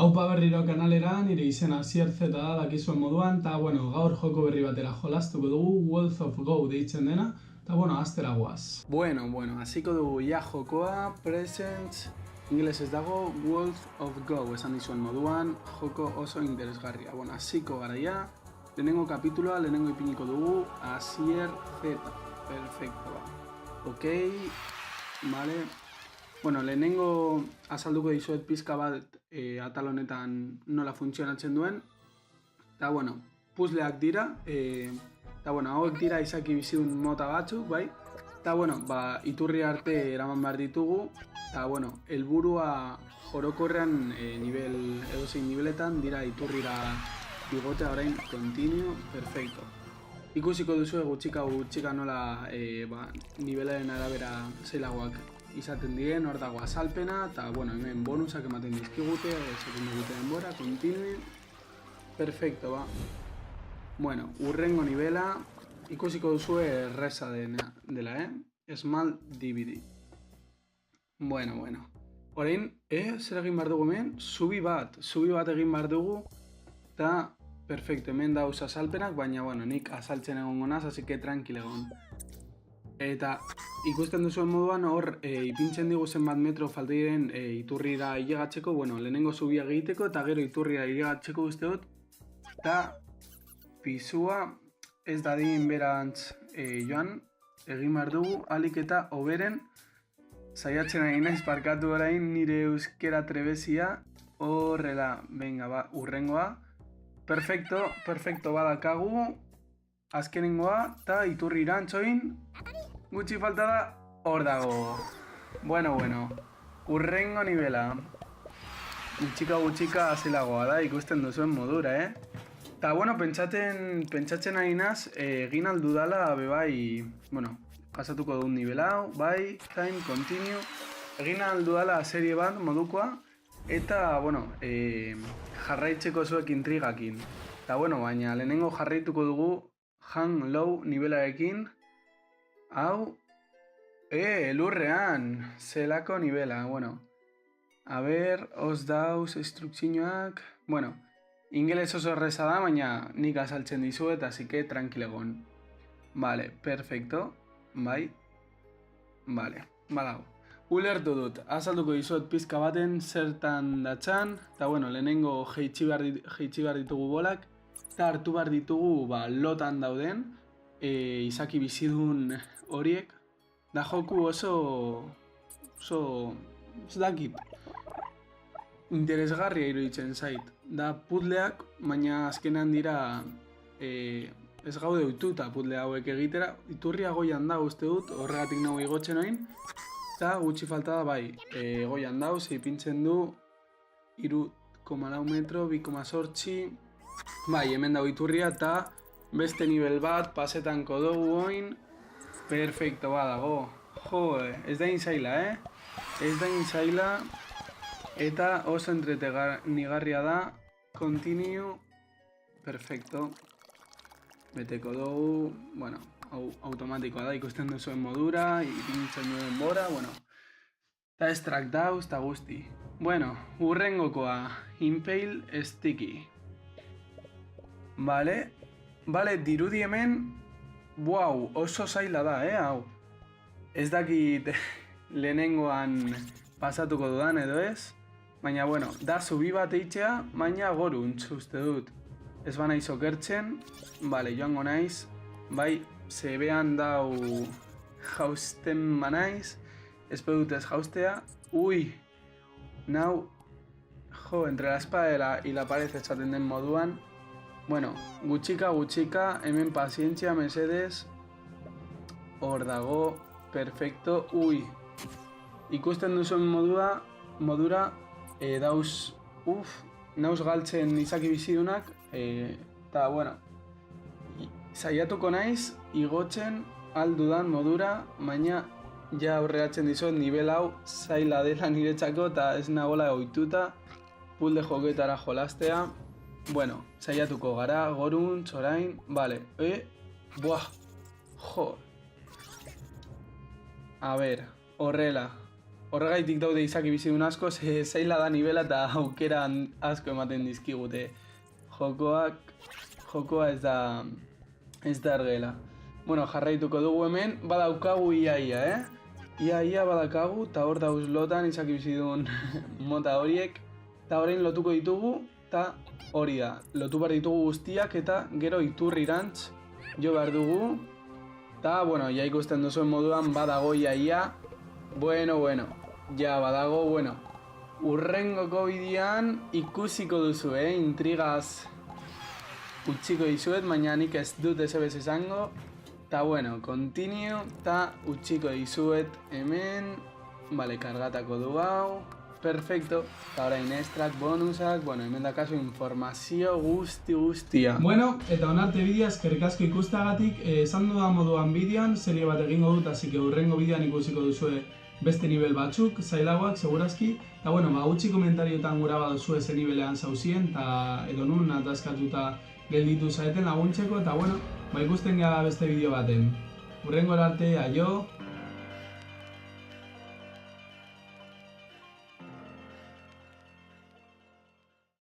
Aupa berriro kanalera, nire izena Asier Z da dakizuen moduan, eta bueno, gaur joko berri batera jolastuko dugu, World of Go deitzen dena, eta bueno, aztera guaz. Bueno, hasiko dugu ja jokoa, Presents, ingelesez dago, World of Go, esan dizuen moduan, joko oso interesgarria. Bueno, hasiko gara ja, lehenengo kapituloa, lehenengo ipiniko dugu, Asier Z, perfecto ba. Ok, vale. Bueno, lehenengo azalduko dizuet pizka bat atal honetan nola funtzionatzen duen. Eta bueno, puzzleak dira, eta bueno, hauek dira izaki bizidun mota batzuk, bai? Eta bueno, iturri arte eraman behar ditugu, eta bueno, helburua jorokorrean edozein niveletan dira iturrira igotea orain, continue, perfecto. Ikusiko duzu gutxika nola nivelaren arabera zeilagoak izaten diren, hor dago azalpena, eta bueno, hemen bonusak ematen dizkigute, esaten dugute denbora, continue, perfecto, ba. Bueno, urrengo nivela, ikusiko duzu erreza dela, Small DVD. Bueno. Orain, zer egin behar dugu hemen? Zubi bat egin behar dugu, eta perfecto, hemen dauz azalpenak, baina bueno, nik azaltzen egongo naz, así que tranquil egon. Eta ikusten duzuen moduan hor ipintzen digu zenbat metro falta diren iturrira hilegatzeko, bueno, lehenengo zubia egiteko eta gero iturrira hilegatzeko uste dut. Eta pisua ez dadin berantz joan, egin behar dugu alik eta hoberen saiatzen ari naiz parkatu orain nire euskera trebezia, horrela, venga ba, urrengoa. Perfecto badakagu, azkenengoa, eta iturri irantzoin, gutxi falta da, hor dago. Bueno, urrengo nivela. Gutxika zelagoa da, ikusten duzuen modura, Eta, bueno, pentsatzen ari naz, egin aldudala, bebai, bueno, pasatuko dugun nivela hau, bai, time, continue, egin aldudala serie bat modukoa, eta, bueno, jarraitzeko zuek intrigakin. Eta, bueno, baina lehenengo jarraituko dugu hang low nivelarekin. Hau, elurrean, zelako nivela, bueno. A ber, os dauz instrukzioak, bueno, ingeles oso erreza da, baina nik azaltzen dizuet, así que tranquilegon. Vale, perfecto, bai, vale, badago. Ulertu dut, azalduko dizuet pizka baten zertan datzan, eta bueno, lehenengo jeitsi behar ditugu bolak, eta hartu behar ditugu lotan dauden, izaki bizidun horiek, da joku oso ez dakit, interesgarria iruditzen zait. Da puzzleak, baina azkenan dira ez gaude ohituta puzzle hauek egitera, iturria goian da uste dut, horregatik nago igotzen oin, eta gutxi falta da bai, goian dauz, ipintzen du 3,4 metro, 2,8, bai, hemen dago iturria eta beste nivel bat, pasetanko dugu oin, perfecto badago, ez da inzaila, Ez da inzaila, eta oso entretenigarria da, continue, perfecto, beteko dugu, bueno, hau automatikoa da, ikusten duzuen modura, ipintzen duen bora, bueno, eta extract dauz, eta guzti. Bueno, urrengokoa, impale sticky. Vale, dirudi hemen, wow, oso zaila da, hau. Ez dakit lehenengoan pasatuko dudan edo ez, baina bueno, da zubi bat eitzea, baina goruntz uste dut. Ez ba naiz okertzen, vale, joango naiz, bai, zebean dau jausten ba naiz, ez dut ez jaustea, nau, entre la espada y la pared esaten den moduan, bueno, gutxika, hemen pazientzia mesedez, hor dago, perfecto, ikusten duzuen modura, dauz, nauz galtzen izaki bizidunak, eta, bueno, saiatuko naiz, igotzen aldudan modura, baina ja aurreratzen dizuet nivel hau zaila dela niretzako eta ez nagola ohituta puzzle jokoetara jolastea. Bueno, saiatuko gara, goruntz, orain, vale, jo. A ber, horrela, horregaitik daude izaki bizidun asko, zaila da nivela eta aukeran asko ematen dizkigute. Jokoa ez da argela. Bueno, jarraituko dugu hemen, badaukagu iaia, Iaia badakagu, eta hor dauz lotan izaki bizidun mota horiek. Eta orain lotuko ditugu, eta hori da. Lotu behar ditugu guztiak eta gero iturrirantz jo behar dugu. Eta, bueno, ja ikusten duzuen moduan badago iaia. Bueno, ja badago, urrengoko bidean ikusiko duzu, intrigaz utziko dizuet, baina nik ez dut ezebez esango. Eta, continue, eta utziko dizuet hemen. Vale, kargatako du hau. Perfecto. Eta orain estrak, bonusak, hemen dakazu informazio guztia. Eta onarte bidea eskerrik asko ikustagatik, esan dudan moduan bidean, serie bat egingo dut, así que urrengo bidean ikusiko duzue beste nivel batzuk, zailagoak, segurazki. Eta utzi komentarioetan gura baduzue ze nivelean zauzien, eta edo nun ataskatuta gelditu zaeten laguntzeko, eta ikusten gara beste bideo baten. Urrengora arte, aio!